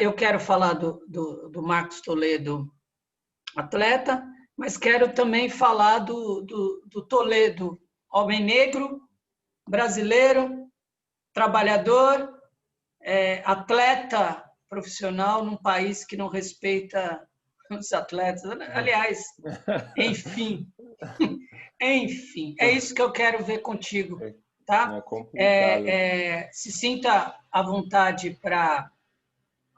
Eu quero falar do Marcos Toledo, atleta, mas quero também falar do Toledo, homem negro, brasileiro, trabalhador, atleta profissional num país que não respeita os atletas. Aliás, enfim, enfim, é isso que eu quero ver contigo, tá? É complicado. Se sinta à vontade para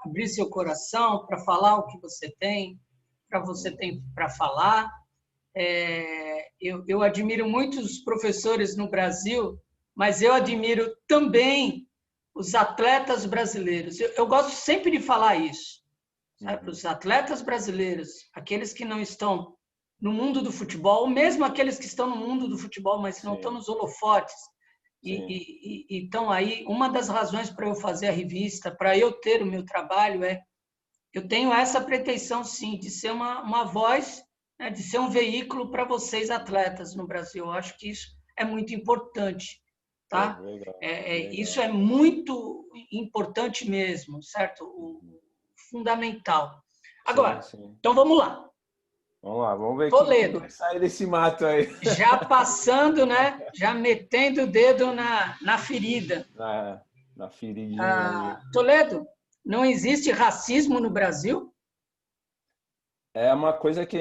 abrir seu coração, para falar o que você tem, para falar. Eu admiro muitos professores no Brasil, mas eu admiro também os atletas brasileiros. Eu gosto sempre de falar isso, sabe? Os atletas brasileiros, aqueles que não estão no mundo do futebol, ou mesmo aqueles que estão no mundo do futebol, mas não estão nos holofotes, e estão aí. Uma das razões para eu fazer a revista, para eu ter o meu trabalho, eu tenho essa pretensão, sim, de ser uma voz, né, de ser um veículo para vocês, atletas, no Brasil. Eu acho que isso é muito importante, tá? Legal. Isso é muito importante mesmo, certo? Fundamental. Agora, Sim. Então vamos lá. Vamos lá, vamos ver Toledo. que vai sair desse mato aí. Já passando, né? Já metendo o dedo na ferida. Na feridinha ali. Toledo, não existe racismo no Brasil? É uma coisa que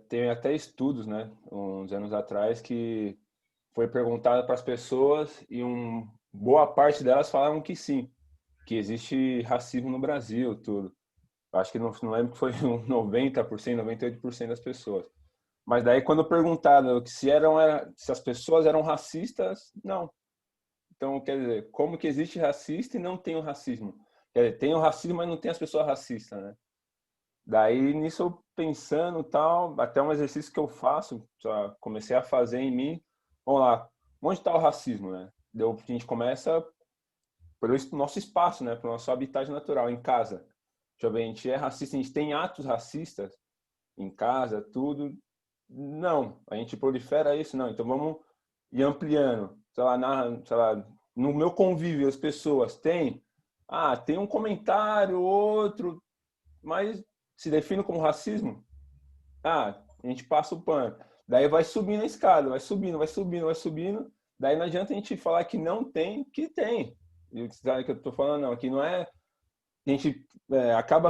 tem até estudos, né? Uns anos atrás, que foi perguntada para as pessoas e boa parte delas falaram que sim, que existe racismo no Brasil, tudo. Acho que não lembro que foi 90%, 98% das pessoas. Mas daí quando perguntaram se as pessoas eram racistas, não. Então, quer dizer, como que existe racista e não tem o racismo? Quer dizer, tem o racismo, mas não tem as pessoas racistas, né? Daí, nisso eu pensando tal, até um exercício que eu faço, comecei a fazer em mim, vamos lá, onde está o racismo, né? A gente começa pelo nosso espaço, né? Pelo nosso habitat natural, em casa. Deixa eu ver, a gente é racista, a gente tem atos racistas em casa, tudo. Não, a gente prolifera isso, não. Então vamos ir ampliando. Sei lá, no meu convívio, as pessoas têm, tem um comentário, outro, mas se define como racismo? A gente passa o pano. Daí vai subindo a escada, vai subindo, vai subindo, vai subindo. Daí não adianta a gente falar que não tem, que tem. E sabe que eu tô falando, não, que não é. A gente acaba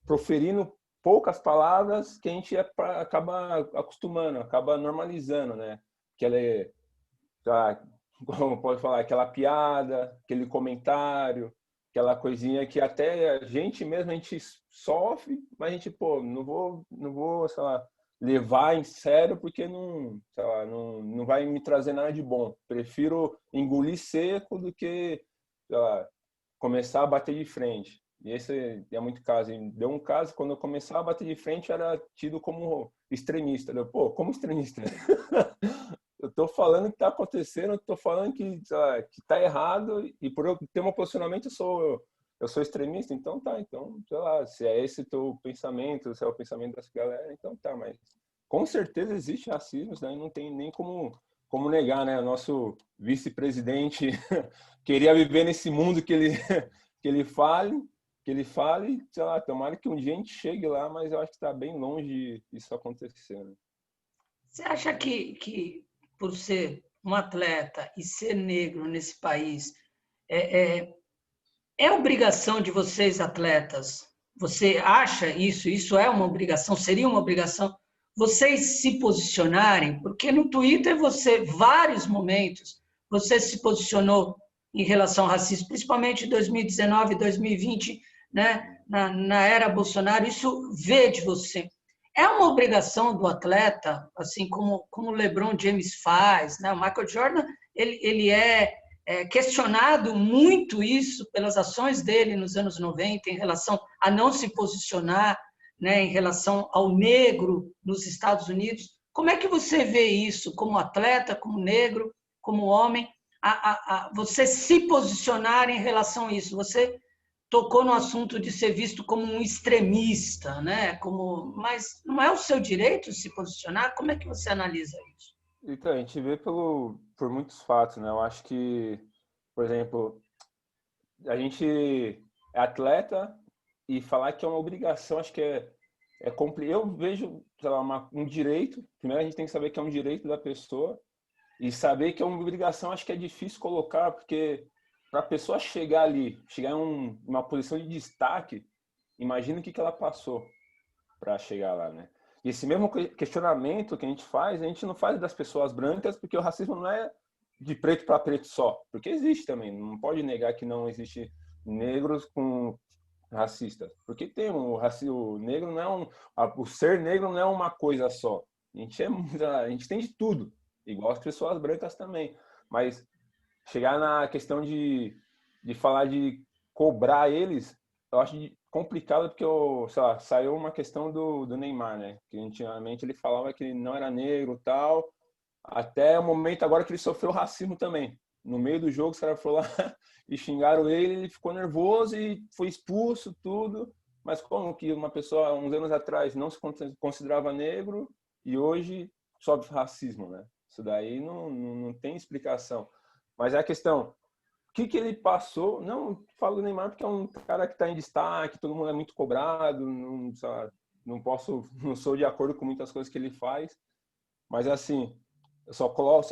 proferindo poucas palavras que a gente acaba acostumando, acaba normalizando, né? Que ela como pode falar, aquela piada, aquele comentário, aquela coisinha que até a gente mesmo a gente sofre, mas a gente, pô, não vou, sei lá, levar em sério porque não, sei lá, não vai me trazer nada de bom. Prefiro engolir seco do que, sei lá, começar a bater de frente. E esse é muito caso. Deu um caso, quando eu começava a bater de frente, era tido como extremista. Pô, como extremista? Eu tô falando que tá acontecendo, eu tô falando que tá errado, e por eu ter um posicionamento, eu sou extremista, então tá, então, sei lá, se é esse teu pensamento, se é o pensamento dessa galera, então tá, mas com certeza existe racismo, né? Não tem nem como negar, né? O nosso vice-presidente queria viver nesse mundo que ele fale, sei lá, tomara que um dia a gente chegue lá, mas eu acho que está bem longe disso acontecer, né? Você acha que por ser um atleta e ser negro nesse país, é obrigação de vocês, atletas? Você acha isso? Isso é uma obrigação? Seria uma obrigação vocês se posicionarem? Porque no Twitter vários momentos, você se posicionou em relação ao racismo, principalmente em 2019, 2020, né? Na era Bolsonaro, isso vê de você. É uma obrigação do atleta, assim como o LeBron James faz, né? O Michael Jordan, ele questionado muito isso pelas ações dele nos anos 90 em relação a não se posicionar, né, em relação ao negro nos Estados Unidos. Como é que você vê isso como atleta, como negro, como homem, você se posicionar em relação a isso? Você tocou no assunto de ser visto como um extremista, né? Mas não é o seu direito se posicionar? Como é que você analisa isso? Então, a gente vê por muitos fatos, né? Eu acho que, por exemplo, a gente é atleta e falar que é uma obrigação, acho que é complicado. Eu vejo, sei lá, um direito. Primeiro a gente tem que saber que é um direito da pessoa e saber que é uma obrigação, acho que é difícil colocar, porque para a pessoa chegar ali, chegar em uma posição de destaque, imagina o que ela passou para chegar lá, né? E esse mesmo questionamento que a gente não faz das pessoas brancas, porque o racismo não é de preto para preto só, porque existe também, não pode negar que não existe negros com racistas, porque tem o racismo negro não é o ser negro não é uma coisa só. A gente tem de tudo, igual as pessoas brancas também, mas chegar na questão de falar de cobrar eles, eu acho complicado porque sei lá, saiu uma questão do Neymar, né? Que antigamente ele falava que ele não era negro e tal, até o momento agora que ele sofreu racismo também. No meio do jogo, os caras foram lá e xingaram ele ficou nervoso e foi expulso, tudo. Mas como que uma pessoa, uns anos atrás, não se considerava negro e hoje sofre racismo, né? Isso daí não tem explicação. Mas é a questão, o que ele passou? Não falo do Neymar porque é um cara que está em destaque, todo mundo é muito cobrado, não sou de acordo com muitas coisas que ele faz, mas assim, eu só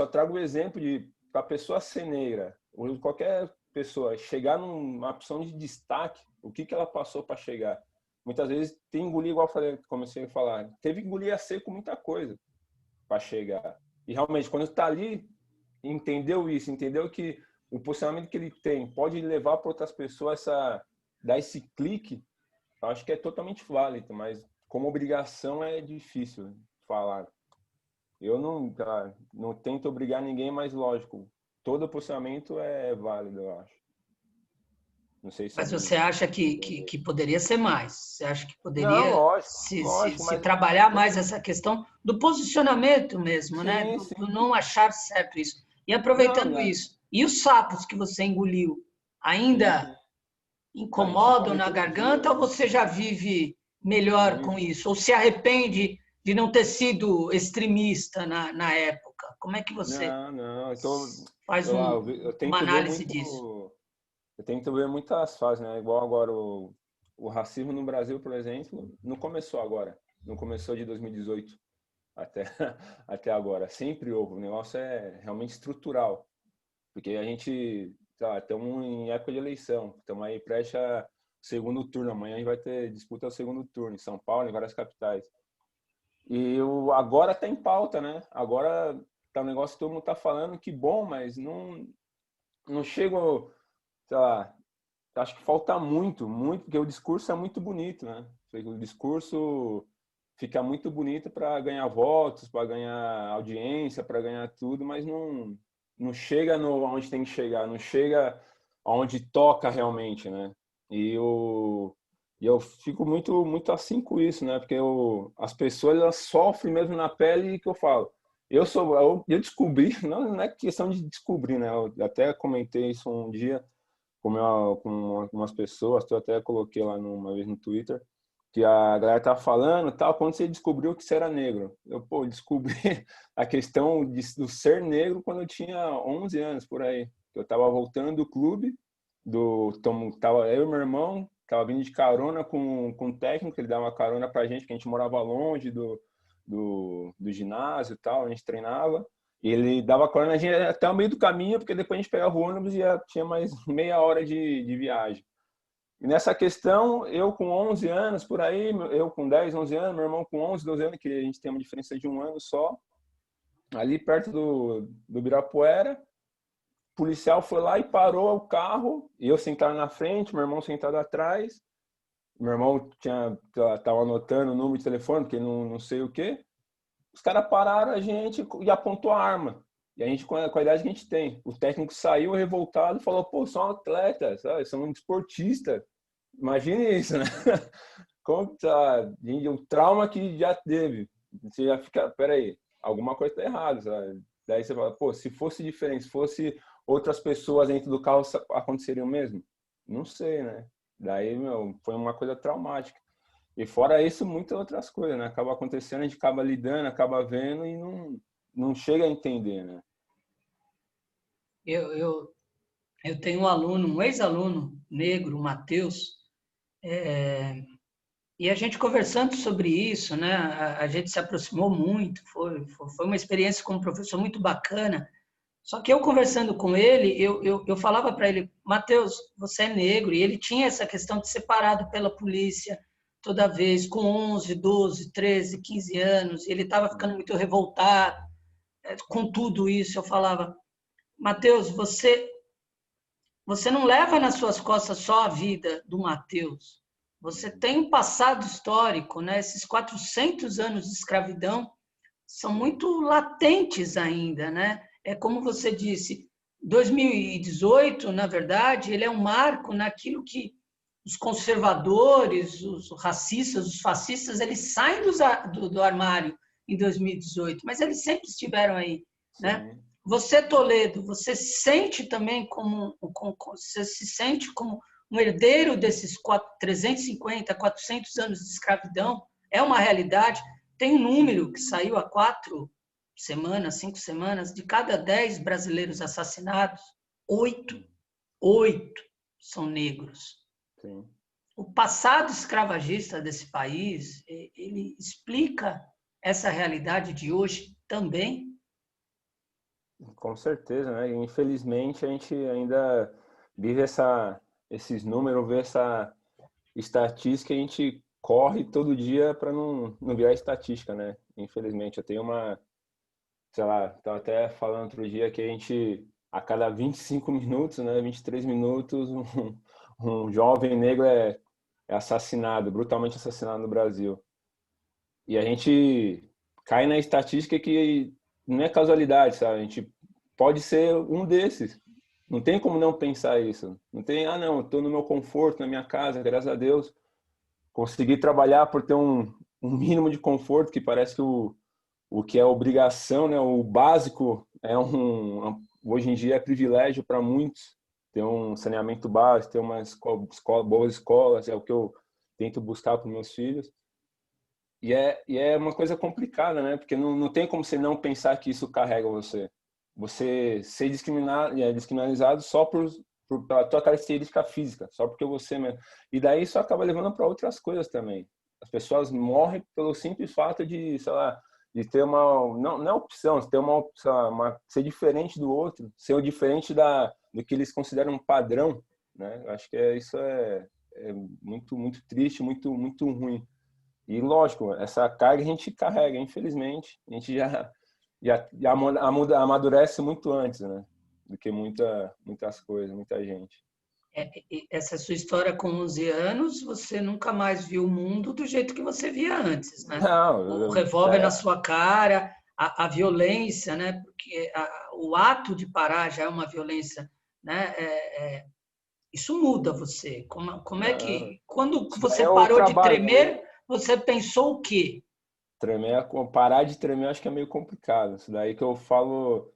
trago o exemplo de para a pessoa ser negra, ou qualquer pessoa chegar numa opção de destaque, o que ela passou para chegar. Muitas vezes tem que engolir, igual eu falei, comecei a falar, teve que engolir a seco muita coisa para chegar. E realmente, quando está ali, entendeu isso, entendeu que o posicionamento que ele tem pode levar para outras pessoas dar esse clique, eu acho que é totalmente válido, mas como obrigação é difícil falar. Eu não tento obrigar ninguém, mas lógico, todo posicionamento é válido, eu acho. Não sei se Mas me... você acha que poderia ser mais? Você acha que Não, poderia lógico, se mas... trabalhar mais essa questão do posicionamento mesmo, né? Sim, Do sim. não achar certo isso. E Não, aproveitando né? isso, e os sapos que você engoliu Sim, ainda sim. A gente incomodam engole na todo dia, garganta ou né? você já vive melhor com Vivo. isso? Ou se arrepende de não ter sido extremista na época? Como é que você Não. faz Eu uma tento ver análise disso? muito... Eu tento ver muitas fases, né? Igual agora o racismo no Brasil, por exemplo, não começou agora. Não começou de 2018 até, até agora. Sempre houve. O negócio é realmente estrutural. Porque a gente, estamos em época de eleição. Estamos aí prestes a segundo turno. Amanhã a gente vai ter disputa ao segundo turno em São Paulo, em várias capitais. E agora está em pauta, né? Agora tá um negócio que todo mundo está falando, que bom, mas não chega, sei lá, acho que falta muito, porque o discurso é muito bonito, né? O discurso fica muito bonito para ganhar votos, para ganhar audiência, para ganhar tudo, mas não chega no onde tem que chegar, não chega aonde toca realmente, né? E eu fico muito assim com isso, né? Porque as pessoas elas sofrem mesmo na pele que eu falo. Eu descobri, não é questão de descobrir, né? Eu até comentei isso um dia com algumas pessoas, eu até coloquei lá uma vez no Twitter, que a galera tava falando, tal, quando você descobriu que você era negro. Eu descobri a questão do ser negro quando eu tinha 11 anos, por aí. Eu tava voltando do clube, tava eu e meu irmão, tava vindo de carona com o técnico, ele dava uma carona pra gente, que a gente morava longe do ginásio e tal, a gente treinava. E ele dava carona a gente até o meio do caminho, porque depois a gente pegava o ônibus e tinha mais meia hora de viagem. E nessa questão, eu com 11 anos, por aí, eu com 10, 11 anos, meu irmão com 11, 12 anos, que a gente tem uma diferença de um ano só, ali perto do Ibirapuera, o policial foi lá e parou o carro, e eu sentado na frente, meu irmão sentado atrás, meu irmão tava anotando o número de telefone, porque não sei o quê. Os caras pararam a gente e apontou a arma. E a gente, com a idade que a gente tem, o técnico saiu revoltado e falou: pô, são atletas, sabe? São um esportista. Imagine isso, né? Como tá, o trauma que já teve. Você já fica, peraí, alguma coisa tá errada, sabe? Daí você fala: pô, se fosse diferente, se fosse outras pessoas dentro do carro, aconteceria o mesmo? Não sei, né? Daí, foi uma coisa traumática. E fora isso, muitas outras coisas, né? Acaba acontecendo, a gente acaba lidando, acaba vendo e não chega a entender, né? Eu Eu tenho um aluno, um ex-aluno negro, o Matheus, e a gente conversando sobre isso, né? A gente se aproximou muito, foi uma experiência como professor muito bacana. Só que eu conversando com ele, eu falava para ele, Matheus, você é negro, e ele tinha essa questão de ser parado pela polícia toda vez, com 11, 12, 13, 15 anos, e ele estava ficando muito revoltado com tudo isso. Eu falava, Matheus, você não leva nas suas costas só a vida do Matheus, você tem um passado histórico, né? Esses 400 anos de escravidão são muito latentes ainda, né? É como você disse, 2018, na verdade, ele é um marco naquilo que os conservadores, os racistas, os fascistas, eles saem do armário em 2018, mas eles sempre estiveram aí, né? Sim. Você, Toledo, você sente também você se sente como um herdeiro desses 350, 400 anos de escravidão? É uma realidade. Tem um número que saiu há 4 semanas, 5 semanas, de cada 10 brasileiros assassinados, 8 são negros. Sim. O passado escravagista desse país, ele explica essa realidade de hoje também. Com certeza, né? E, infelizmente a gente ainda vive esses números, vê essa estatística, a gente corre todo dia para não virar estatística, né? Infelizmente, eu tenho sei lá, estava até falando outro dia que a gente, a cada 25 minutos, né, 23 minutos, um jovem negro é assassinado, brutalmente assassinado no Brasil. E a gente cai na estatística que não é casualidade, sabe? A gente pode ser um desses. Não tem como não pensar isso. Não tem, não, estou no meu conforto, na minha casa, graças a Deus. Consegui trabalhar por ter um mínimo de conforto, que parece que o que é obrigação, né, o básico, hoje em dia é privilégio para muitos. Ter um saneamento básico, ter uma boas escolas, é o que eu tento buscar para os meus filhos. E é uma coisa complicada, né? Porque não tem como você não pensar que isso carrega você. Você ser discriminalizado só pela tua característica física, só porque você mesmo. E daí isso acaba levando para outras coisas também. As pessoas morrem pelo simples fato de, sei lá, de ter não é opção, ter ser diferente do outro, ser o diferente do que eles consideram um padrão, né? Eu acho que isso é muito muito triste, muito muito ruim. E lógico, essa carga a gente carrega, infelizmente, a gente já amadurece muito antes, né? Do que muitas coisas, muita gente. Essa sua história com 11 anos, você nunca mais viu o mundo do jeito que você via antes, né? O Não, revólver na sua cara, a violência, né? Porque o ato de parar já é uma violência, né? Isso muda você. Como é não, que, quando isso daí você é o parou de trabalho, né? tremer, você pensou o quê? Parar de tremer, eu acho que é meio complicado. Isso daí que eu falo,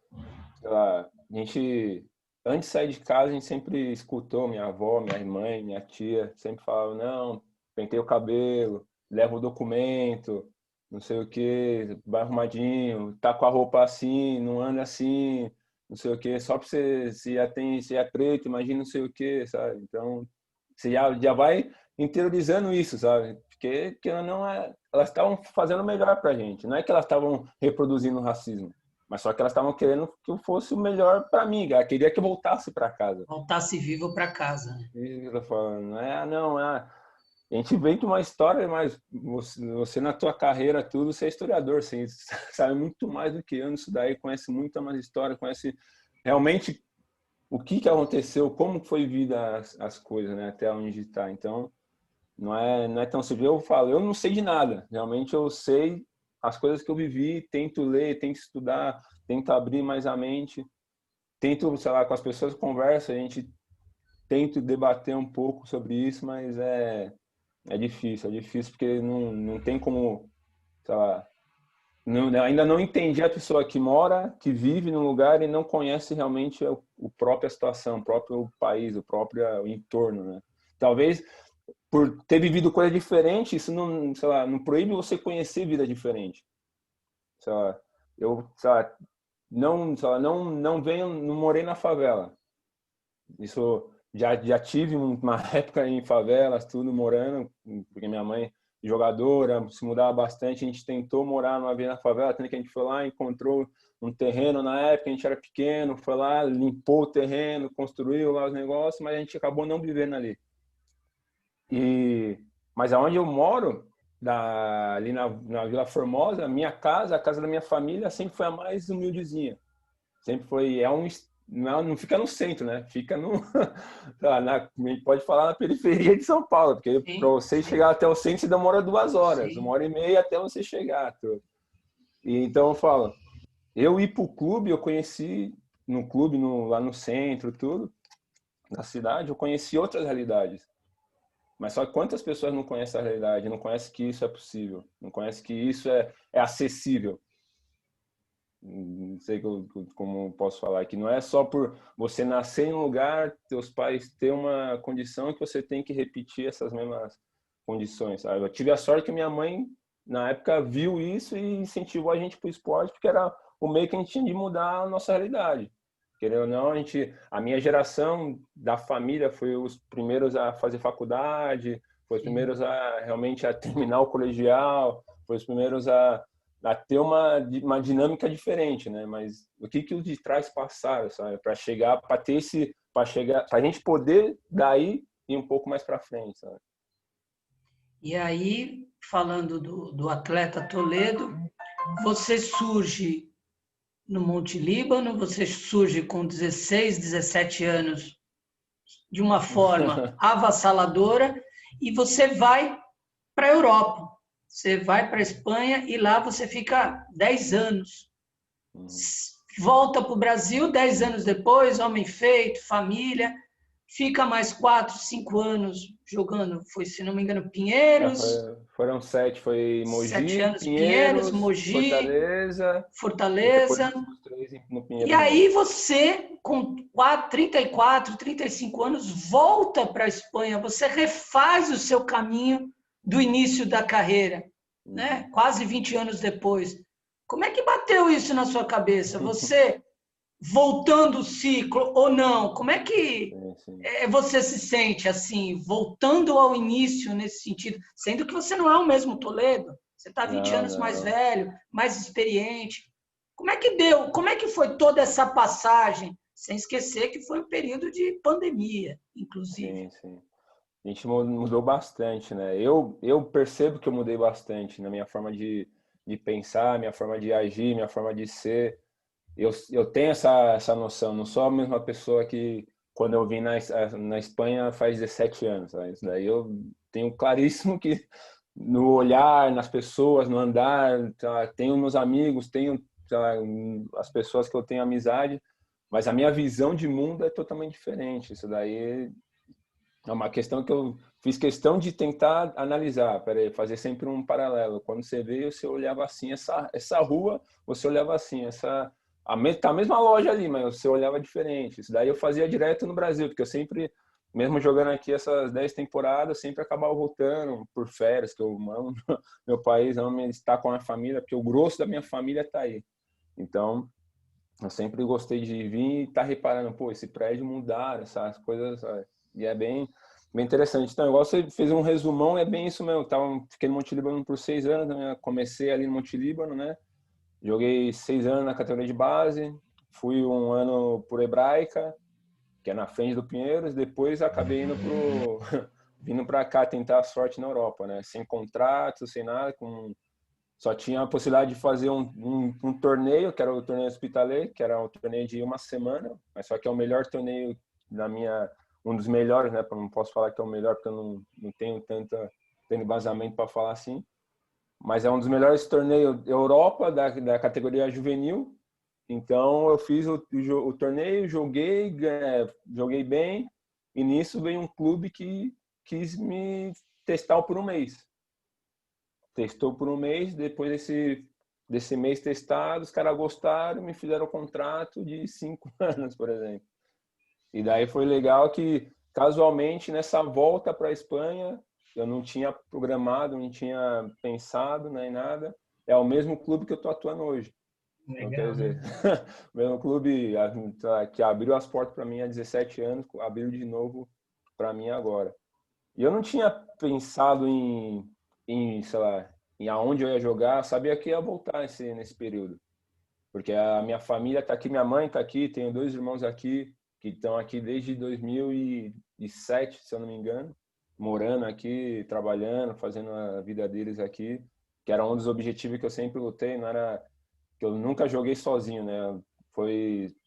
sei lá, a gente, antes de sair de casa, a gente sempre escutou minha avó, minha mãe, minha tia, sempre falava, não, pentei o cabelo, leva o documento, não sei o que, vai arrumadinho, tá com a roupa assim, não anda assim, não sei o que, só pra você, se é preto, imagina não sei o que, sabe? Então, você já vai interiorizando isso, sabe? Porque não elas estavam fazendo o melhor pra gente, não é que elas estavam reproduzindo o racismo. Mas só que elas estavam querendo que eu fosse o melhor para mim, ela queria que eu voltasse para casa. Voltasse vivo para casa, né? E ela falando, não, a gente vem de uma história, mas você na tua carreira, tudo, você é historiador, você sabe muito mais do que eu nisso daí, conhece muito mais história, conhece realmente o que aconteceu, como foi vida as coisas, né, até onde está. Então, não é tão simples. Eu falo, eu não sei de nada. Realmente eu sei as coisas que eu vivi, tento ler, tento estudar, tento abrir mais a mente, tento, sei lá, com as pessoas que conversam, a gente tenta debater um pouco sobre isso, mas é difícil porque não tem como, sei lá, ainda não entendi a pessoa que mora, que vive num lugar e não conhece realmente a própria situação, o próprio país, o próprio entorno, né? Talvez por ter vivido coisa diferente, isso não, sei lá, não proíbe você conhecer vida diferente. Sei lá, sei lá, não venho, não morei na favela. Isso já tive uma época em favelas, tudo morando, porque minha mãe jogadora, se mudava bastante, a gente tentou morar numa vez na favela, tanto que a gente foi lá, encontrou um terreno na época, a gente era pequeno, foi lá, limpou o terreno, construiu lá os negócios, mas a gente acabou não vivendo ali. Mas aonde eu moro, ali na Vila Formosa, minha casa, a casa da minha família, sempre foi a mais humildezinha. Sempre foi, não fica no centro, né? Fica no, a gente pode falar na periferia de São Paulo, porque para você chegar até o centro, você demora 2 horas, sim, 1h30 até você chegar. E então eu falo, eu ir pro clube, eu conheci no clube, lá no centro, tudo, na cidade, eu conheci outras realidades. Mas só que quantas pessoas não conhecem a realidade, não conhecem que isso é possível, não conhecem que isso é acessível. Não sei como posso falar, que não é só por você nascer em um lugar, teus pais ter uma condição que você tem que repetir essas mesmas condições, sabe? Eu tive a sorte que minha mãe, na época, viu isso e incentivou a gente para o esporte, porque era o meio que a gente tinha de mudar a nossa realidade. Querendo ou não, a minha geração da família foi os primeiros a fazer faculdade, foi os primeiros realmente a terminar o colegial, foi os primeiros a ter uma dinâmica diferente, né? Mas o que os de trás passaram, sabe? Para chegar, para a gente poder daí ir um pouco mais para frente, sabe? E aí, falando do atleta Toledo, você surge no Monte Líbano, você surge com 16, 17 anos de uma forma avassaladora e você vai para a Europa. Você vai para a Espanha e lá você fica 10 anos. Volta para o Brasil 10 anos depois, homem feito, família, fica mais 4, 5 anos jogando, foi, se não me engano, Pinheiros. Foram 7, foi Mogi, 7 anos, Pinheiros, Mogi, Fortaleza. E aí você, com 34, 35 anos, volta para a Espanha, você refaz o seu caminho do início da carreira, né? Quase 20 anos depois. Como é que bateu isso na sua cabeça? Você voltando o ciclo ou não? Como é que você se sente assim, voltando ao início nesse sentido? Sendo que você não é o mesmo Toledo, você está 20 anos mais velho, mais experiente. Como é que deu? Como é que foi toda essa passagem? Sem esquecer que foi um período de pandemia, inclusive. Sim, sim. A gente mudou bastante, né? Eu percebo que eu mudei bastante na minha forma de pensar, minha forma de agir, minha forma de ser. Eu tenho essa noção, não sou a mesma pessoa que quando eu vim na Espanha faz 17 anos. Sabe? Isso daí eu tenho claríssimo que no olhar, nas pessoas, no andar, tá? Tenho meus amigos, tenho tá? As pessoas que eu tenho amizade, mas a minha visão de mundo é totalmente diferente. Isso daí é uma questão que eu fiz questão de tentar analisar, fazer sempre um paralelo. Quando você veio, você olhava assim, essa rua, você olhava assim, tá a mesma loja ali, mas você olhava diferente. Isso daí eu fazia direto no Brasil, porque eu sempre, mesmo jogando aqui essas 10 temporadas, sempre acabava voltando por férias, que eu amo meu país, amo estar com a família, porque o grosso da minha família está aí. Então, eu sempre gostei de vir e estar reparando, pô, esse prédio mudaram, essas coisas, sabe? E é bem interessante. Então, igual você fez um resumão, é bem isso mesmo. Fiquei no Monte Líbano por 6 anos, né? Comecei ali no Monte Líbano, né? Joguei 6 anos na categoria de base, fui um ano por Hebraica, que é na frente do Pinheiros, depois acabei vindo para cá tentar a sorte na Europa, né? Sem contrato, sem nada, só tinha a possibilidade de fazer um torneio, que era o torneio Hospitalet, que era um torneio de 1 semana, mas só que é o melhor torneio um dos melhores, né? Não posso falar que é o melhor, porque eu não tenho tanto embasamento para falar assim, mas é um dos melhores torneios Europa da categoria juvenil. Então eu fiz o torneio, joguei bem, e nisso veio um clube que quis me testar por um mês. Testou por um mês, depois desse mês testado, os caras gostaram, me fizeram um contrato de 5 anos, por exemplo. E daí foi legal que, casualmente, nessa volta para a Espanha, eu não tinha programado, não tinha pensado nem nada. É o mesmo clube que eu estou atuando hoje. Então, quer Legal, dizer, né? o mesmo clube que abriu as portas para mim há 17 anos, abriu de novo para mim agora. E eu não tinha pensado sei lá, em aonde eu ia jogar, eu sabia que ia voltar nesse período. Porque a minha família está aqui, minha mãe está aqui, tenho 2 irmãos aqui, que estão aqui desde 2007, se eu não me engano, morando aqui, trabalhando, fazendo a vida deles aqui, que era um dos objetivos que eu sempre lutei, não era que eu nunca joguei sozinho, né?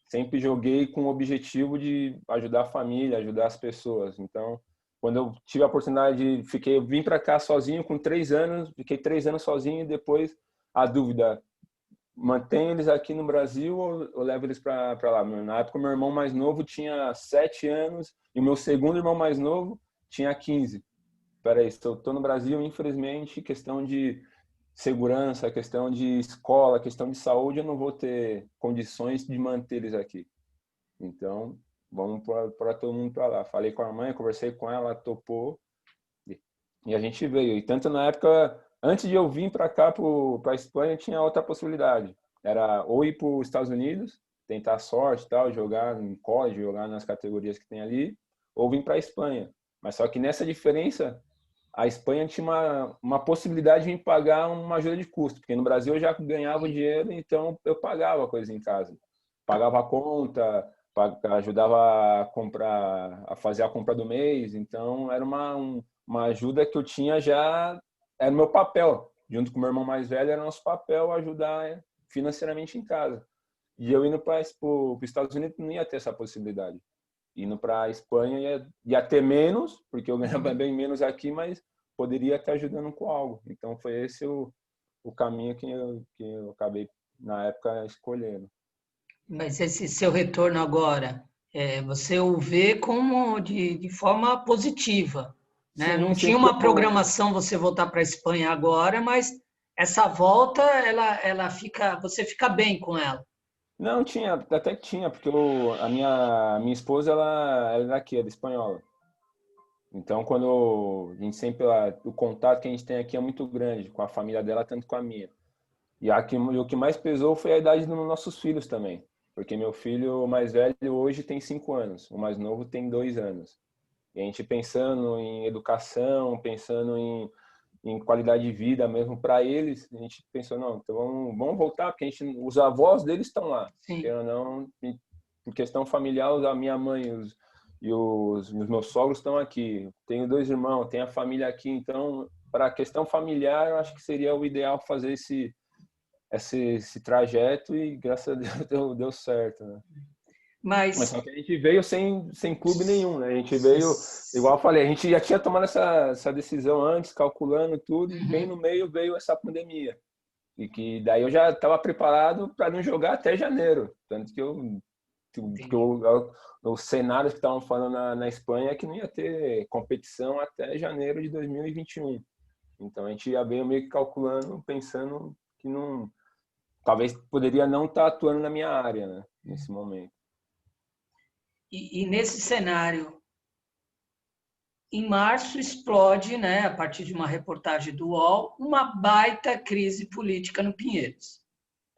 Sempre joguei com o objetivo de ajudar a família, ajudar as pessoas. Então, quando eu tive a oportunidade vim para cá sozinho com 3 anos, fiquei 3 anos sozinho e depois a dúvida, mantenho eles aqui no Brasil ou levo eles para lá? Na época, meu irmão mais novo tinha 7 anos e o meu segundo irmão mais novo tinha 15. Peraí, estou no Brasil, infelizmente, questão de segurança, questão de escola, questão de saúde, eu não vou ter condições de manter eles aqui. Então, vamos para todo mundo para lá. Falei com a mãe, conversei com ela, topou e a gente veio. E tanto na época, antes de eu vir para cá, para a Espanha, tinha outra possibilidade. Era ou ir para os Estados Unidos, tentar a sorte, tal, jogar em college, jogar nas categorias que tem ali, ou vir para a Espanha. Mas só que nessa diferença, a Espanha tinha uma possibilidade de me pagar uma ajuda de custo, porque no Brasil eu já ganhava dinheiro, então eu pagava coisas em casa. Pagava a conta, ajudava a comprar, a fazer a compra do mês, então era uma ajuda que eu tinha já, era o meu papel. Junto com o meu irmão mais velho, era nosso papel ajudar financeiramente em casa. E eu indo para os Estados Unidos não ia ter essa possibilidade. Indo para a Espanha ia ter menos, porque eu ganhava bem menos aqui, mas poderia estar ajudando com algo. Então foi esse o caminho que eu acabei, na época, escolhendo. Mas esse seu retorno agora, você o vê como de forma positiva, né? Sim, Não tinha sempre que uma eu... programação você voltar para a Espanha agora, mas essa volta, ela fica, você fica bem com ela. Não, tinha, até que tinha, porque a minha esposa, ela é daqui, ela é espanhola. Então, quando a gente sempre, o contato que a gente tem aqui é muito grande, com a família dela, tanto com a minha. O que mais pesou foi a idade dos nossos filhos também. Porque meu filho mais velho hoje tem 5 anos, o mais novo tem 2 anos. E a gente pensando em educação, pensando em qualidade de vida mesmo para eles, a gente pensou, não, então vamos voltar, porque os avós deles estão lá. Sim. Eu não, em questão familiar, a minha mãe os meus sogros estão aqui. Tenho 2 irmãos, tenho a família aqui, então para a questão familiar, eu acho que seria o ideal fazer esse trajeto e graças a Deus deu certo, né? Mas Mas só que a gente veio sem clube nenhum, né? A gente veio, igual eu falei, a gente já tinha tomado essa decisão antes, calculando tudo, e bem uhum, no meio veio essa pandemia. E que daí eu já estava preparado para não jogar até janeiro. Tanto entendi. os cenários que estavam falando na Espanha é que não ia ter competição até janeiro de 2021. Então a gente já veio meio que calculando, pensando que não, talvez poderia não estar atuando na minha área, né? Nesse momento. E nesse cenário, em março explode, né, a partir de uma reportagem do UOL, uma baita crise política no Pinheiros.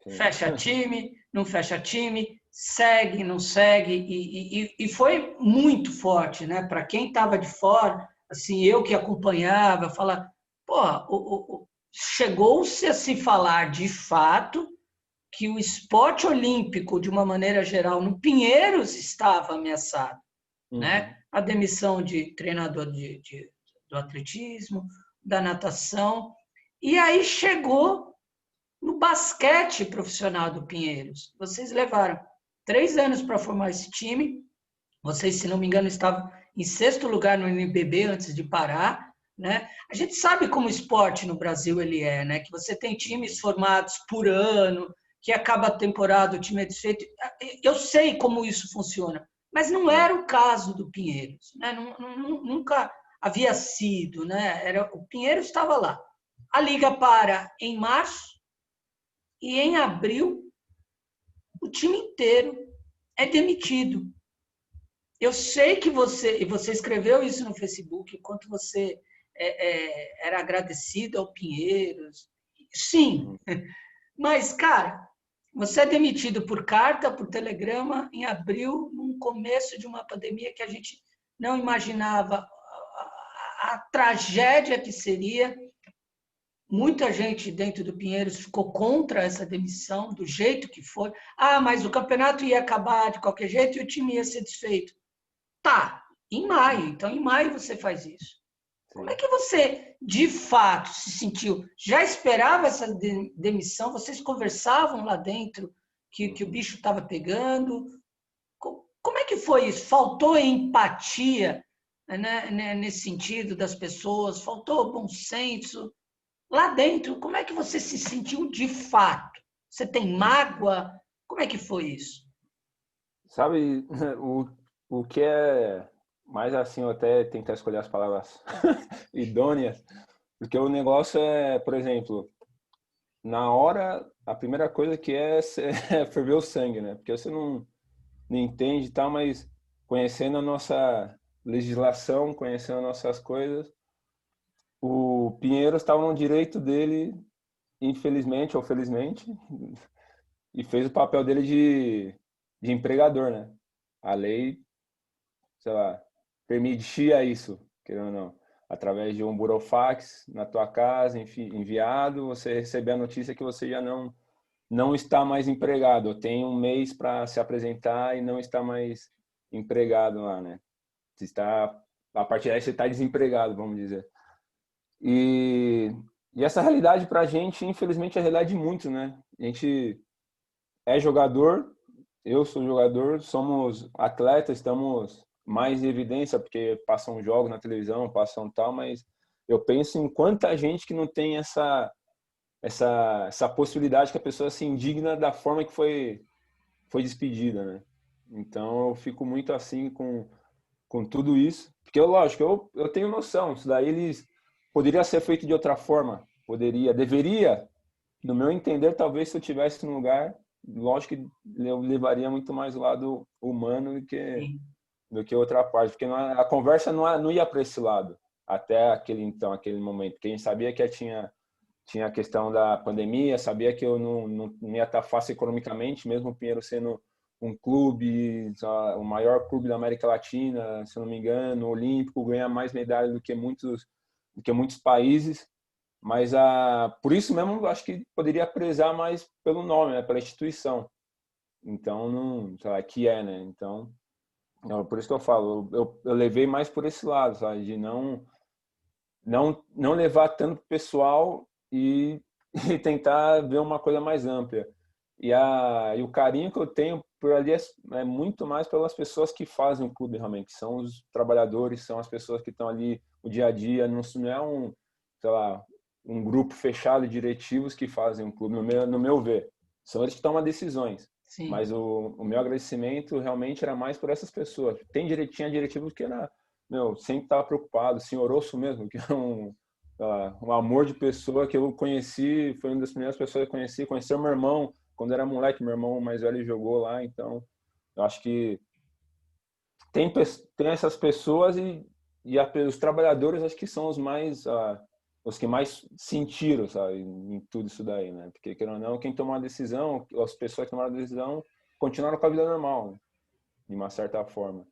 Sim. Fecha time, não fecha time, segue, não segue, e foi muito forte, né? Para quem estava de fora, assim, eu que acompanhava, falar, pô, chegou-se a se falar de fato que o esporte olímpico, de uma maneira geral, no Pinheiros estava ameaçado, né? Uhum. A demissão de treinador do atletismo, da natação, e aí chegou no basquete profissional do Pinheiros. Vocês levaram 3 anos para formar esse time. Vocês, se não me engano, estavam em sexto lugar no NBB antes de parar, né? A gente sabe como o esporte no Brasil ele é, né? Que você tem times formados por ano, que acaba a temporada, o time é desfeito. Eu sei como isso funciona, mas não Sim. era o caso do Pinheiros, né? Nunca havia sido, né? O Pinheiros estava lá. A liga para em março, e em abril, o time inteiro é demitido. Eu sei que e você escreveu isso no Facebook, o quanto você era agradecido ao Pinheiros. Sim, Uhum. mas, cara, Você é demitido por carta, por telegrama, em abril, no começo de uma pandemia que a gente não imaginava a tragédia que seria. Muita gente dentro do Pinheiros ficou contra essa demissão, do jeito que foi. Ah, mas o campeonato ia acabar de qualquer jeito e o time ia ser desfeito. Tá, em maio. Então, em maio você faz isso. Como é Sim. que você, de fato, se sentiu? Já esperava essa demissão? Vocês conversavam lá dentro que o bicho estava pegando? Como é que foi isso? Faltou empatia, né, nesse sentido das pessoas? Faltou bom senso? Lá dentro, como é que você se sentiu de fato? Você tem mágoa? Como é que foi isso? Sabe, o que é mais assim, eu até tentar escolher as palavras idôneas, porque o negócio é, por exemplo, na hora, a primeira coisa que é, é ferver o sangue, né? Porque você não entende e tal, mas conhecendo a nossa legislação, conhecendo as nossas coisas, o Pinheiros estava no direito dele, infelizmente ou felizmente, e fez o papel dele de empregador, né? A lei, sei lá, permitia isso, querendo ou não. Através de um burofax na tua casa, enviado, você receber a notícia que você já não está mais empregado, tem um mês para se apresentar e não está mais empregado lá, né? Você está, a partir daí você está desempregado, vamos dizer. E, e essa realidade para a gente, infelizmente, é a realidade de muitos, né? A gente é jogador, eu sou jogador, somos atletas, estamos mais em evidência porque passam jogos na televisão, passam tal, mas eu penso em quanta gente que não tem essa possibilidade que a pessoa se indigna da forma que foi despedida, né? Então eu fico muito assim com tudo isso, porque lógico, eu tenho noção, isso daí eles poderia ser feito de outra forma, poderia, deveria, no meu entender, talvez se eu tivesse no lugar, lógico que eu levaria muito mais o lado humano Sim. do que outra parte, porque a conversa não ia para esse lado até aquele momento, porque a gente sabia que tinha a questão da pandemia, sabia que eu não ia estar fácil economicamente, mesmo o Pinheiro sendo um clube, o maior clube da América Latina, se eu não me engano, olímpico, ganha mais medalhas do que muitos países, mas por isso mesmo eu acho que poderia prezar mais pelo nome, né, pela instituição. Então, não, sei lá, que é, né? Então, por isso que eu falo, eu levei mais por esse lado, sabe, de não levar tanto pessoal e, e tentar ver uma coisa mais ampla. E o carinho que eu tenho por ali é muito mais pelas pessoas que fazem o clube realmente, que são os trabalhadores, são as pessoas que estão ali o dia a dia, não é sei lá, um grupo fechado de diretivos que fazem o clube, no meu ver. São eles que tomam decisões. Sim. Mas o meu agradecimento realmente era mais por essas pessoas. Tinha diretivos que era sempre estava preocupado. Senhor Osso mesmo, que é um amor de pessoa que eu conheci, foi uma das primeiras pessoas que eu conheci. Conheceu meu irmão quando era moleque, meu irmão mais velho jogou lá, então eu acho que tem essas pessoas os trabalhadores acho que são os que mais sentiram, sabe, em tudo isso daí, né? Porque, querendo ou não, quem tomou a decisão, as pessoas que tomaram a decisão continuaram com a vida normal, né? De uma certa forma.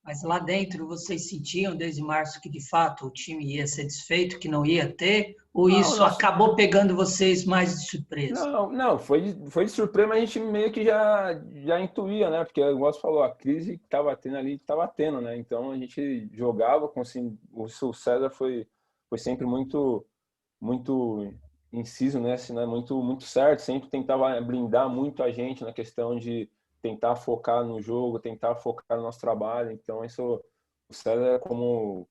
Mas lá dentro vocês sentiam desde março que de fato o time ia ser desfeito, que não ia ter? Ou Não, isso nosso, acabou pegando vocês mais de surpresa? não, foi de surpresa, mas a gente meio que já intuía, né? Porque, igual você falou, a crise que estava tendo ali, estava tendo, né? Então a gente jogava com assim, o César foi sempre muito inciso, né? Assim, né? Muito certo, sempre tentava blindar muito a gente na questão de tentar focar no jogo, tentar focar no nosso trabalho. Então isso, o César como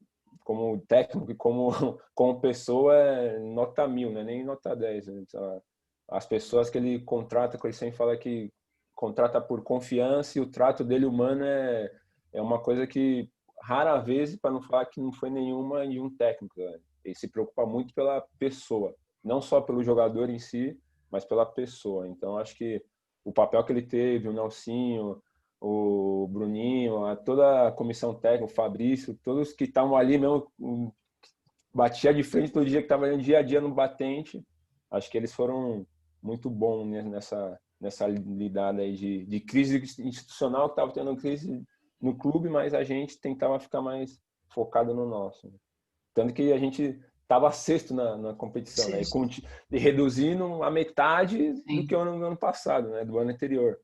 técnico e como pessoa é nota 1000, né? Nem nota 10. Né? Então, as pessoas que ele contrata, que ele sempre fala que contrata por confiança e o trato dele humano é uma coisa que rara vez, para não falar que não foi nenhuma de um técnico. Né? Ele se preocupa muito pela pessoa, não só pelo jogador em si, mas pela pessoa. Então, acho que o papel que ele teve, o Nelsinho, o Bruninho, toda a comissão técnica, o Fabrício, todos que estavam ali mesmo, batia de frente todo dia, que estava ali dia a dia no batente, acho que eles foram muito bons nessa lidada aí de crise institucional, que estava tendo crise no clube, mas a gente tentava ficar mais focado no nosso, né? Tanto que a gente estava sexto na competição, né? E reduzindo a metade do que o ano passado, né? Do ano anterior.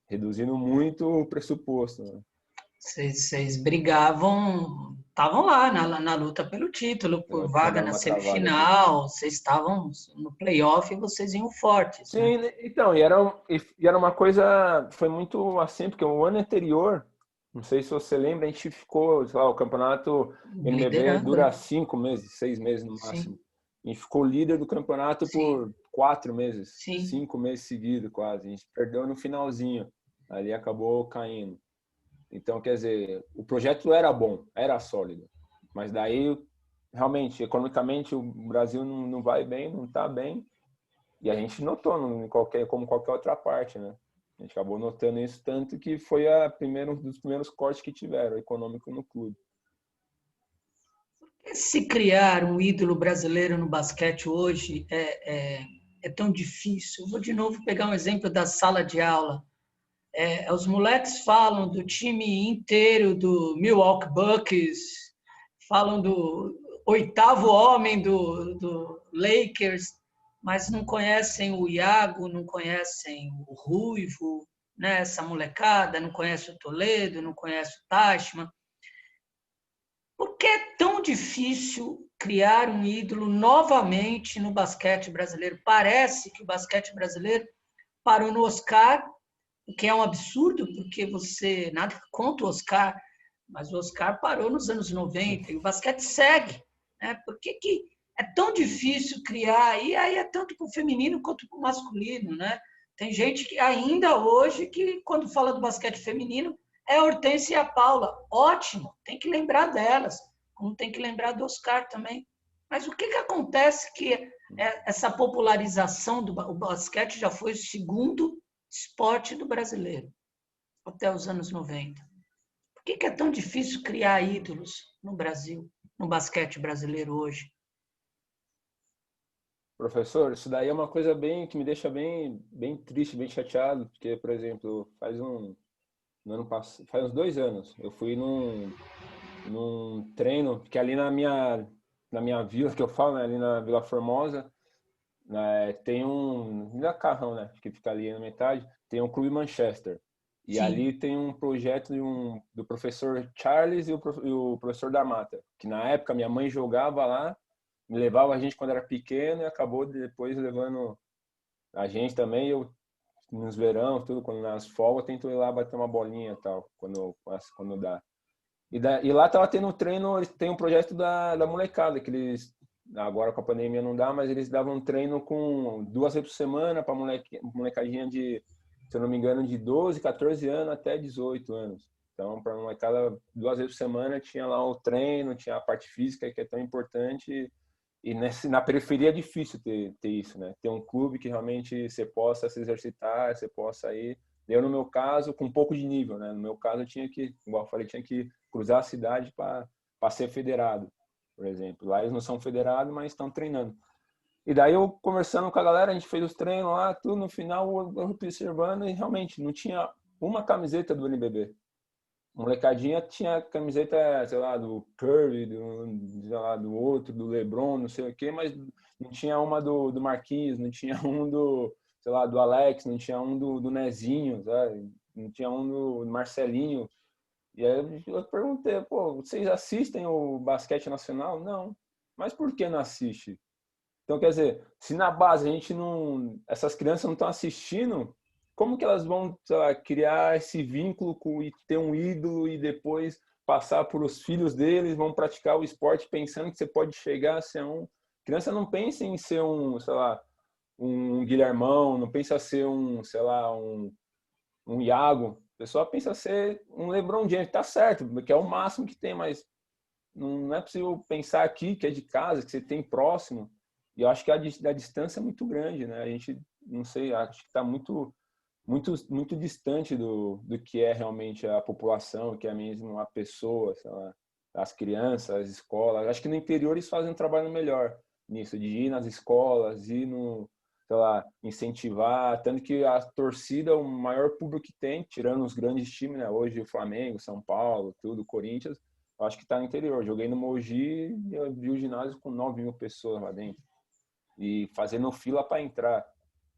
Reduzindo muito o pressuposto, né? Vocês brigavam, estavam lá na luta pelo título, por vaga na semifinal, vocês estavam no playoff e vocês iam fortes, sim, né? Então, e era uma coisa, foi muito assim, porque o ano anterior, não sei se você lembra, a gente ficou, sei lá, o campeonato NBB dura 5 meses, 6 meses no máximo. Sim. A gente ficou líder do campeonato por 4 meses, 5 meses seguidos quase. A gente perdeu no finalzinho, ali acabou caindo. Então, quer dizer, o projeto era bom, era sólido, mas daí, realmente, economicamente, o Brasil não vai bem, não está bem, e a gente notou, como qualquer outra parte, né? A gente acabou notando isso, tanto que foi um dos primeiros cortes que tiveram, econômico, no clube. Se criar um ídolo brasileiro no basquete hoje é tão difícil. Eu vou de novo pegar um exemplo da sala de aula. Os moleques falam do time inteiro do Milwaukee Bucks, falam do oitavo homem do Lakers, mas não conhecem o Iago, não conhecem o Ruivo, né? Essa molecada, não conhece o Toledo, não conhece o Tashman. Por que é tão difícil criar um ídolo novamente no basquete brasileiro? Parece que o basquete brasileiro parou no Oscar, o que é um absurdo, porque você, nada contra o Oscar, mas o Oscar parou nos anos 90 e o basquete segue, né? Por que é tão difícil criar? E aí é tanto para o feminino quanto para o masculino, né? Tem gente que ainda hoje, que quando fala do basquete feminino, é a Hortência e a Paula. Ótimo, tem que lembrar delas, como tem que lembrar do Oscar também. Mas o que acontece que essa popularização do basquete já foi o segundo esporte do brasileiro, até os anos 90. Por que é tão difícil criar ídolos no Brasil, no basquete brasileiro hoje? Professor, isso daí é uma coisa que me deixa bem triste, bem chateado, porque, por exemplo, faz uns 2 anos, eu fui num treino, que ali na minha vila, que eu falo, né, ali na Vila Formosa, né, tem Vila Carrão, né, que fica ali na metade, tem um Clube Manchester. E sim, ali tem um projeto do professor Charles e o professor da Mata, que na época minha mãe jogava lá, me levava a gente quando era pequeno e acabou depois levando a gente também. Eu, nos verão, tudo, quando nas folgas, tento ir lá bater uma bolinha e tal, quando dá. E lá tava tendo um treino, eles têm um projeto da molecada, que eles, agora com a pandemia não dá, mas eles davam um treino com 2 vezes por semana para molecadinha de, se eu não me engano, de 12, 14 anos até 18 anos. Então, para molecada, 2 vezes por semana tinha lá o treino, tinha a parte física, que é tão importante. E na periferia é difícil ter isso, né? Ter um clube que realmente você possa se exercitar, você possa ir. Eu, no meu caso, com um pouco de nível, né? No meu caso, eu tinha que, igual eu falei, tinha que cruzar a cidade para ser federado, por exemplo. Lá eles não são federados, mas estão treinando. E daí eu, conversando com a galera, a gente fez os treinos lá, tudo, no final eu observando e realmente não tinha uma camiseta do NBB. Molecadinha tinha camiseta, sei lá, do Curry, sei lá, do outro, do LeBron, não sei o quê, mas não tinha uma do Marquinhos, não tinha um sei lá, do Alex, não tinha um do Nezinho, sabe? Não tinha um do Marcelinho. E aí eu perguntei, pô, vocês assistem o basquete nacional? Não. Mas por que não assiste? Então, quer dizer, se na base a gente não, essas crianças não estão assistindo, como que elas vão, sei lá, criar esse vínculo e ter um ídolo e depois passar por os filhos deles, vão praticar o esporte pensando que você pode chegar a ser um... A criança não pensa em ser sei lá, um Guilhermão, não pensa ser sei lá, um Iago. A pessoa pensa ser um LeBron James, tá certo, que é o máximo que tem, mas não é possível pensar aqui, que é de casa, que você tem próximo. E eu acho que a distância é muito grande, né? A gente, não sei, acho que está muito distante do que é realmente a população, que é mesmo a pessoa, sei lá, as crianças, as escolas. Acho que no interior eles fazem um trabalho melhor nisso, de ir nas escolas, ir sei lá, incentivar, tanto que a torcida, o maior público que tem, tirando os grandes times, né? Hoje o Flamengo, São Paulo, tudo, Corinthians, eu acho que está no interior. Joguei no Mogi e eu vi o ginásio com 9.000 pessoas lá dentro e fazendo fila para entrar.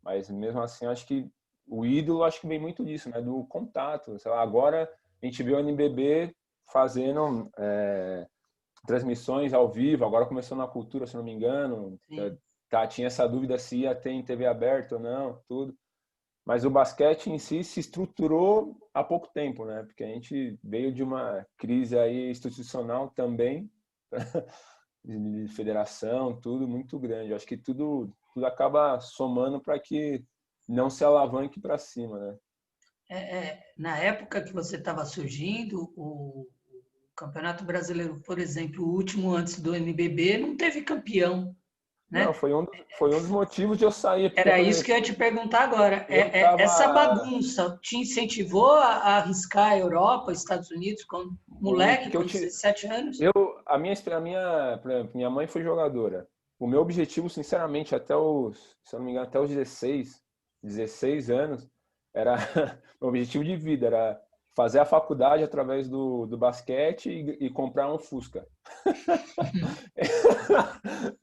Mas mesmo assim, eu acho que o ídolo, acho que vem muito disso, né? Do contato. Sei lá, agora a gente vê o NBB fazendo transmissões ao vivo, agora começou na Cultura, se não me engano. Tá, tinha essa dúvida se ia ter em TV aberta ou não, tudo. Mas o basquete em si se estruturou há pouco tempo, né? Porque a gente veio de uma crise aí institucional também, de federação, tudo muito grande. Eu acho que tudo acaba somando para que não se alavanque para cima, né? Na época que você estava surgindo, o Campeonato Brasileiro, por exemplo, o último antes do NBB, não teve campeão, Não, né? foi um dos motivos de eu sair, porque, Era por isso exemplo, que eu ia te perguntar agora. eu Essa tava bagunça te incentivou a arriscar a Europa, Estados Unidos, quando muito, moleque, porque com 17 anos? por exemplo, minha mãe foi jogadora. O meu objetivo, sinceramente, se eu não me engano, até os 16 anos, era o objetivo de vida, era fazer a faculdade através do basquete e comprar um Fusca.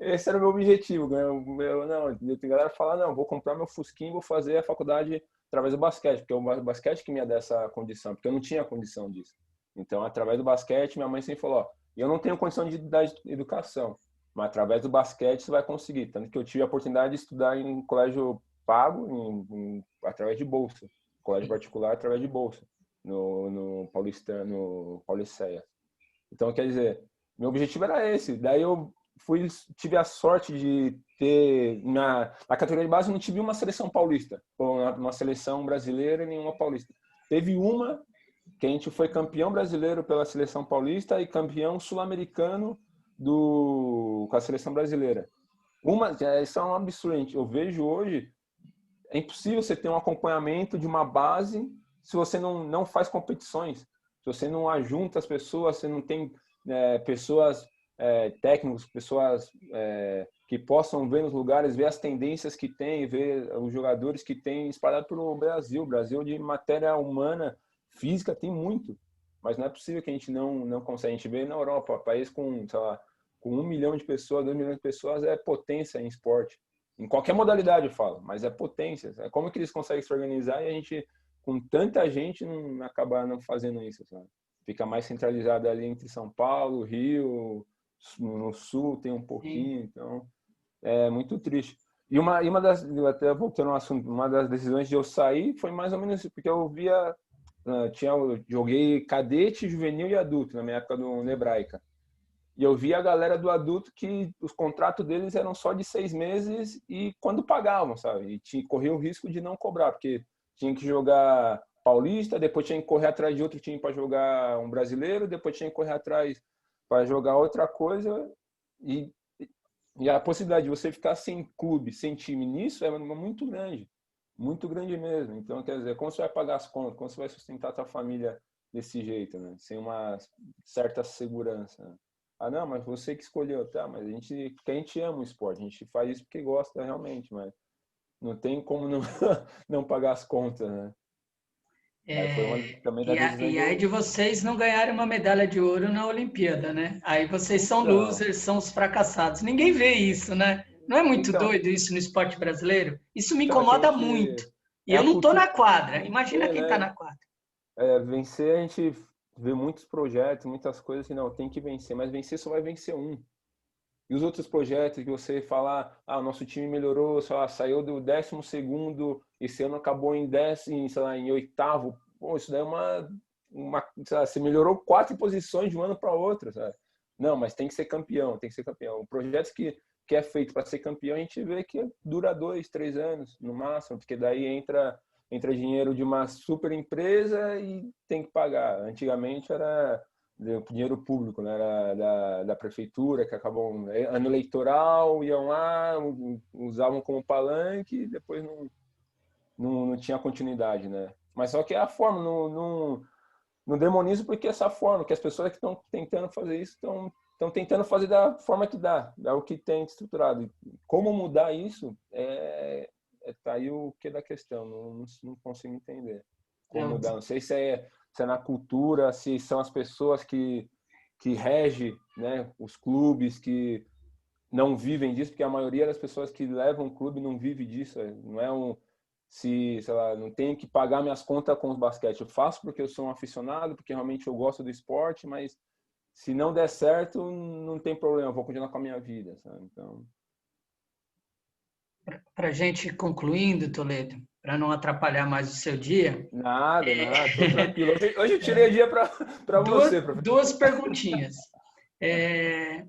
Esse era o meu objetivo. Não, tem galera que fala, não, vou comprar meu Fusquinha e vou fazer a faculdade através do basquete, porque é o basquete que me dá essa condição, porque eu não tinha condição disso. Então, através do basquete, minha mãe sempre falou, ó, eu não tenho condição de dar educação, mas através do basquete você vai conseguir. Tanto que eu tive a oportunidade de estudar em colégio pago, através de bolsa. Colégio particular através de bolsa, no Paulista, no Pauliceia. Então, quer dizer, meu objetivo era esse. Daí eu tive a sorte de ter, na categoria de base, não tive uma seleção paulista, ou uma seleção brasileira e nenhuma paulista. Teve uma que a gente foi campeão brasileiro pela seleção paulista e campeão sul-americano com a seleção brasileira. Isso é um absurdo. Eu vejo hoje, é impossível você ter um acompanhamento de uma base se você não faz competições, se você não ajunta as pessoas, você não tem pessoas técnicos, pessoas que possam ver nos lugares, ver as tendências que tem, ver os jogadores que tem espalhado pelo Brasil. O Brasil de matéria humana, física, tem muito, mas não é possível que a gente não consiga. A gente vê na Europa, país com, sei lá, com 1 milhão de pessoas, 2 milhões de pessoas, é potência em esporte. Em qualquer modalidade eu falo, mas é potência. Como que eles conseguem se organizar e a gente, com tanta gente, não acaba não fazendo isso, sabe? Fica mais centralizado ali entre São Paulo, Rio, no Sul tem um pouquinho, então é muito triste. E uma das, até voltando ao assunto, uma das decisões de eu sair foi mais ou menos porque eu via, eu joguei cadete, juvenil e adulto na minha época do Hebraica. E eu via a galera do adulto que os contratos deles eram só de 6 meses e quando pagavam, sabe? E corria o risco de não cobrar, porque tinha que jogar paulista, depois tinha que correr atrás de outro time para jogar um brasileiro, depois tinha que correr atrás para jogar outra coisa. E a possibilidade de você ficar sem clube, sem time nisso é muito grande mesmo. Então, quer dizer, como você vai pagar as contas, como você vai sustentar a sua família desse jeito, né? Sem uma certa segurança, né? Ah, não, mas você que escolheu, tá? Mas a gente ama o esporte, a gente faz isso porque gosta realmente, mas não tem como não, não pagar as contas, né? Aí foi uma também da decisão E de aí de eu. vocês não ganharem uma medalha de ouro na Olimpíada, né? Aí vocês são Então, losers, são os fracassados. Ninguém vê isso, né? Não é muito então, doido isso no esporte brasileiro? Isso me é que a incomoda muito. gente. E É eu a não tô cultura na de quadra. Imagina vencer, quem tá na né? quadra. Vencer, a gente vê muitos projetos, muitas coisas que não, tem que vencer, mas vencer só vai vencer um. E os outros projetos que você falar, o nosso time melhorou, sei lá, saiu do 12º, esse ano acabou em 10º, sei lá, em 8º. Pô, isso daí é sei lá, você melhorou 4 posições de um ano para outro, sabe? Não, mas tem que ser campeão, tem que ser campeão. Projetos que é feito para ser campeão, a gente vê que dura 2, 3 anos, no máximo, porque daí entra dinheiro de uma super empresa e tem que pagar. Antigamente era dinheiro público, né? Era da prefeitura, que acabam ano eleitoral, iam lá, usavam como palanque e depois não tinha continuidade, né? Mas só que é a forma, não demonizo porque é essa forma, que as pessoas que estão tentando fazer isso estão tentando fazer da forma que dá o que tem estruturado. Como mudar isso tá aí o que da questão, não consigo entender. Como Eu, mudar, não sei se é na cultura, se são as pessoas que regem, né, os clubes, que não vivem disso, porque a maioria das pessoas que levam o clube não vive disso, não é se, sei lá, não tenho que pagar minhas contas com os basquete, eu faço porque eu sou um aficionado, porque realmente eu gosto do esporte, mas se não der certo, não tem problema, eu vou continuar com a minha vida, sabe? Então, para a gente concluindo, Toledo, para não atrapalhar mais o seu dia, nada, tô tranquilo. Hoje eu tirei dia para você, professor. duas perguntinhas. É,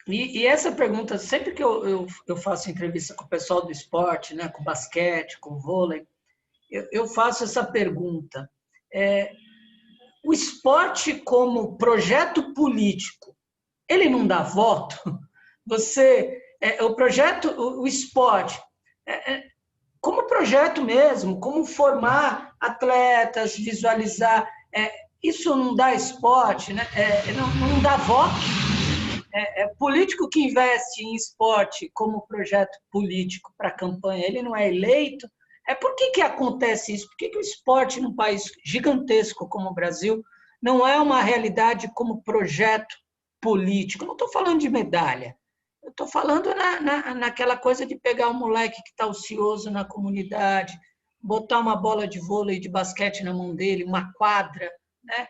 e essa pergunta, sempre que eu faço entrevista com o pessoal do esporte, né, com basquete, com vôlei, eu faço essa pergunta. É, o esporte como projeto político, ele não dá voto? O projeto, o esporte, como projeto mesmo, como formar atletas, visualizar, isso não dá esporte, né? Não dá voto. Político que investe em esporte como projeto político para campanha, ele não é eleito. Por que acontece isso? Por que o esporte num país gigantesco como o Brasil não é uma realidade como projeto político? Eu não estou falando de medalha, eu estou falando naquela coisa de pegar um moleque que está ocioso na comunidade, botar uma bola de vôlei, de basquete na mão dele, uma quadra, né?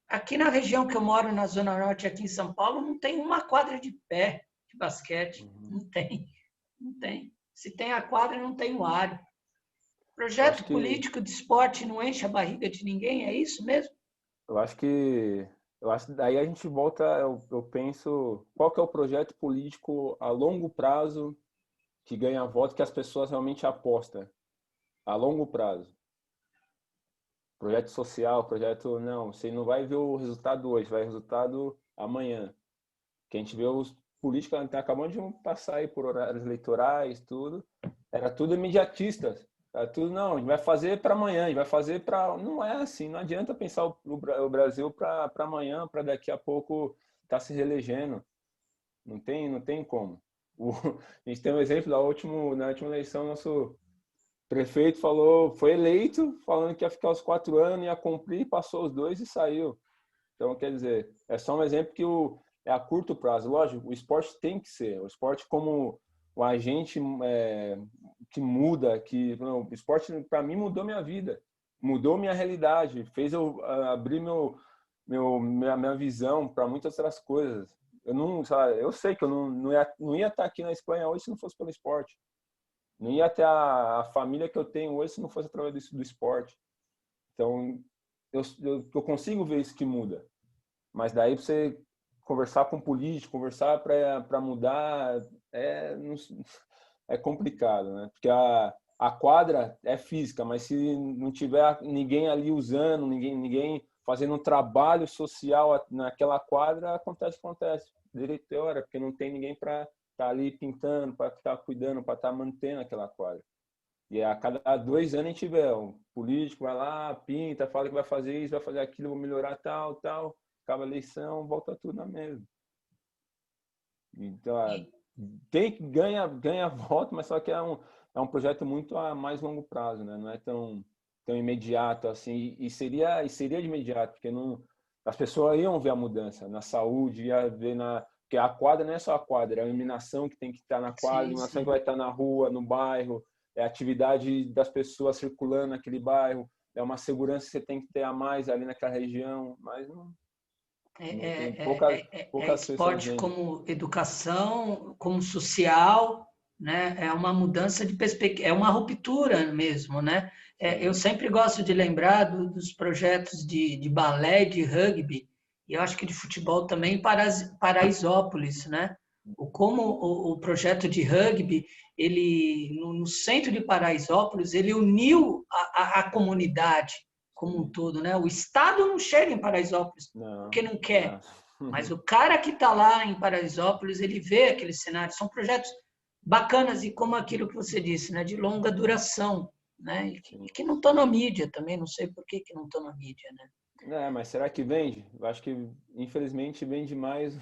Aqui na região que eu moro, na Zona Norte, aqui em São Paulo, não tem uma quadra de pé de basquete. Não tem. Não tem. Se tem a quadra, não tem o aro. Eu acho Projeto que político de esporte não enche a barriga de ninguém, é isso mesmo? eu acho que daí a gente volta, eu penso, qual que é o projeto político a longo prazo que ganha voto, que as pessoas realmente apostam a longo prazo. Projeto social, projeto, não, você não vai ver o resultado hoje, vai ver o resultado amanhã. Que a gente vê os políticos acabando de passar aí por horários eleitorais, tudo, era tudo imediatista. Era tudo, não, a gente vai fazer para amanhã, a gente vai fazer para. Não é assim, não adianta pensar o Brasil para amanhã, para daqui a pouco estar se reelegendo. Não tem como. A gente tem um exemplo na última eleição, nosso prefeito foi eleito, falando que ia ficar os 4 anos, ia cumprir, passou os 2 e saiu. Então, quer dizer, é só um exemplo que é a curto prazo. Lógico, o esporte tem que ser. O esporte como um agente que muda, o esporte, para mim, mudou minha vida. Mudou minha realidade. Fez eu abrir minha visão para muitas outras coisas. Eu sei que eu não ia estar aqui na Espanha hoje se não fosse pelo esporte. Não ia ter a família que eu tenho hoje se não fosse através do esporte. Então, eu consigo ver isso que muda. Mas daí você conversar com político, conversar para mudar, é complicado, né? Porque a quadra é física, mas se não tiver ninguém ali usando, ninguém fazendo um trabalho social naquela quadra, acontece. Direito é hora, porque não tem ninguém para estar ali pintando, para estar cuidando, para estar mantendo aquela quadra. E a cada 2 anos a gente vê, um político vai lá, pinta, fala que vai fazer isso, vai fazer aquilo, vou melhorar tal. Acaba a eleição, volta tudo na mesma. Então, tem que ganha voto, mas só que é um projeto muito a mais longo prazo, né? Não é tão imediato assim. E seria de imediato, porque as pessoas iam ver a mudança na saúde, ia ver porque a quadra não é só a quadra, é a iluminação que tem que estar na quadra, a iluminação que vai estar na rua, no bairro, é a atividade das pessoas circulando naquele bairro, é uma segurança que você tem que ter a mais ali naquela região, mas não tem poucas pessoas esporte vendo. como educação, como social, né? É uma mudança de perspectiva, é uma ruptura mesmo, né? Eu sempre gosto de lembrar dos projetos de balé, de rugby, e eu acho que de futebol também, em Paraisópolis, né? Como o projeto de rugby, ele no centro de Paraisópolis, ele uniu a comunidade como um todo, né? O Estado não chega em Paraisópolis Não, porque não quer, não. mas o cara que está lá em Paraisópolis, ele vê aquele cenário. São projetos bacanas e como aquilo que você disse, né? De longa duração, né? E que não estão na mídia também, não sei por que não estão na mídia, né? Mas será que vende? Eu acho que, infelizmente, vende mais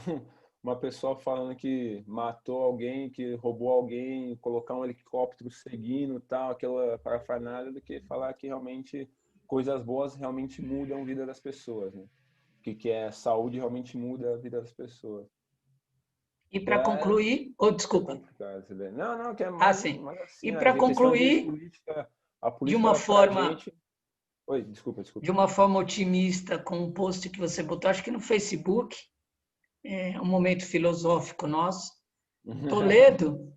uma pessoa falando que matou alguém, que roubou alguém, colocar um helicóptero seguindo, tal, aquela parafernália, do que falar que realmente coisas boas realmente mudam a vida das pessoas, né? Que é saúde realmente muda a vida das pessoas. E Que para é, concluir, é desculpa. complicado, você vê. Não, não, que é Sim. mais assim, E né? para De questão de concluir, política, a de política uma pra forma gente... Oi, desculpa, desculpa. de uma forma otimista, com um post que você botou, acho que no Facebook, é um momento filosófico nosso. Toledo,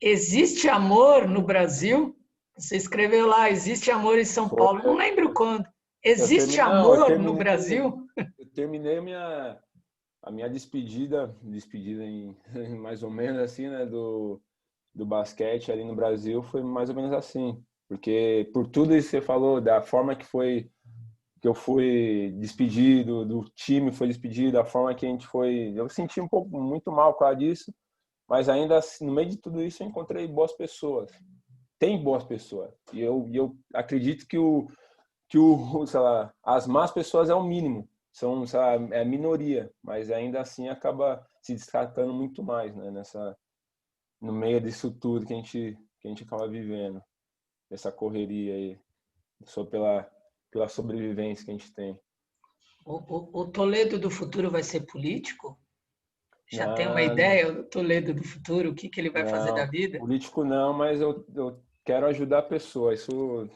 existe amor no Brasil? Você escreveu lá, existe amor em São Foi, Paulo. Não lembro quando. eu Existe terminei, não, amor no Brasil? eu terminei a minha despedida em mais ou menos assim, né, do basquete ali no Brasil foi mais ou menos assim, porque por tudo isso que você falou, da forma que eu fui despedido, do time foi despedido, a forma que a gente foi, eu senti um pouco muito mal por causa disso, mas ainda assim, no meio de tudo isso eu encontrei boas pessoas. Tem boas pessoas. E eu acredito sei lá, as más pessoas é o mínimo, são, sei lá, é a minoria, mas ainda assim acaba se destacando muito mais, né, no meio disso tudo que a gente acaba vivendo, essa correria aí, só pela sobrevivência que a gente tem. O Toledo do futuro vai ser político? Já tem uma Não, ideia do Toledo do futuro? O que ele vai fazer da não, vida? político não, mas eu quero ajudar pessoas, isso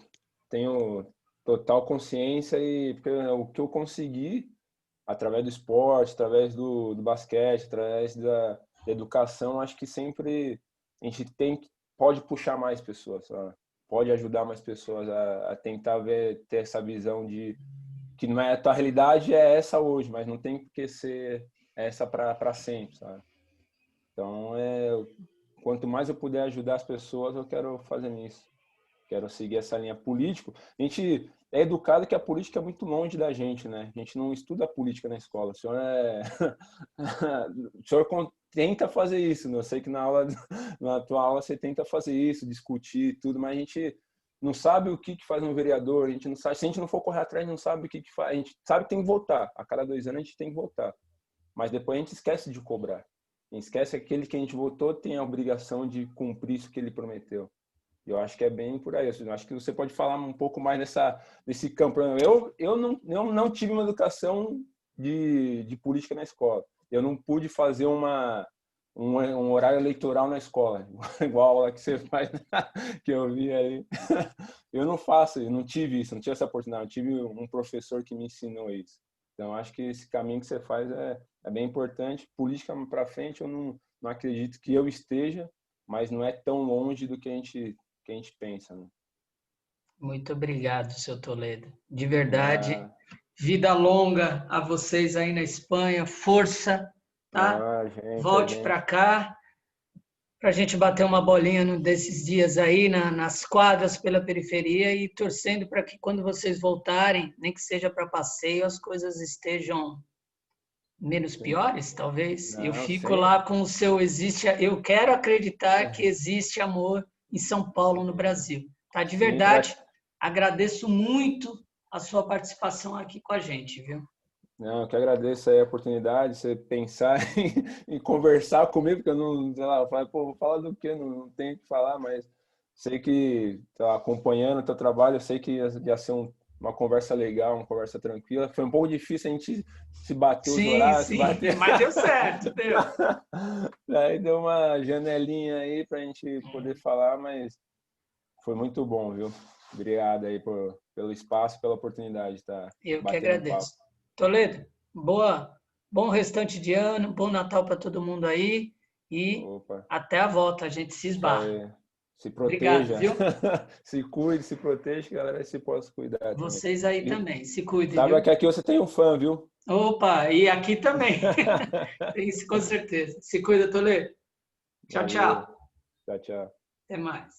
tenho total consciência e porque o que eu consegui através do esporte, através do basquete, através da educação, acho que sempre a gente pode puxar mais pessoas, sabe? Pode ajudar mais pessoas a tentar ter essa visão de que não é a tua realidade é essa hoje, mas não tem que ser essa para sempre, sabe? Então, quanto mais eu puder ajudar as pessoas, eu quero fazer isso. Quero seguir essa linha político. A gente é educado que a política é muito longe da gente, né? A gente não estuda política na escola. O senhor o senhor tenta fazer isso, né? Eu sei que na tua aula você tenta fazer isso, discutir tudo, mas a gente não sabe o que faz um vereador, a gente não sabe, se a gente não for correr atrás, a gente não sabe o que faz. A gente sabe que tem que votar. A cada 2 anos a gente tem que votar. Mas depois a gente esquece de cobrar. A gente esquece que aquele que a gente votou tem a obrigação de cumprir isso que ele prometeu. Eu acho que é bem por aí. Eu acho que você pode falar um pouco mais desse campo. Eu não tive uma educação de política na escola. Eu não pude fazer um horário eleitoral na escola, igual a aula que você faz, que eu vi aí. Eu não faço, eu não tive isso, não tive essa oportunidade. Eu tive um professor que me ensinou isso. Então, acho que esse caminho que você faz é bem importante. Política para frente, eu não acredito que eu esteja, mas não é tão longe do que a gente pensa, né? Muito obrigado, seu Toledo. De verdade. Ah, Vida longa a vocês aí na Espanha. Força, tá? a Volte para gente. cá para a gente bater uma bolinha desses dias aí nas quadras pela periferia e torcendo para que quando vocês voltarem, nem que seja para passeio, as coisas estejam menos Sim. piores, talvez. Eu Não, fico sim. lá com o seu existe. Eu quero acreditar que existe amor em São Paulo, no Brasil. Tá? De Sim, verdade, agradeço muito a sua participação aqui com a gente, viu? não, eu que agradeço aí a oportunidade, você pensar em conversar comigo, porque eu não, sei lá, eu falei, pô, vou falar do quê? Não tenho o que falar, mas sei que tá acompanhando o teu trabalho, eu sei que ia ser uma conversa legal, uma conversa tranquila. Foi um pouco difícil a gente se bater os Sim, horários, se sim, bater. mas deu certo, deu. Daí deu uma janelinha aí pra gente poder falar, mas foi muito bom, viu? Obrigado aí pelo espaço, pela oportunidade de estar Eu que batendo um papo. agradeço. Toledo, bom restante de ano, bom Natal para todo mundo aí e Opa, até a volta, a gente se isso esbarra. aí. Se Obrigado, proteja. viu? Se cuide, se proteja, que a galera se possa cuidar também. Vocês aí E também, se cuidem, sabe viu? que aqui você tem um fã, viu? Opa, e aqui também. Isso com certeza. Se cuida, Toledo. Tchau, Valeu. tchau. Tchau, tchau. Até mais.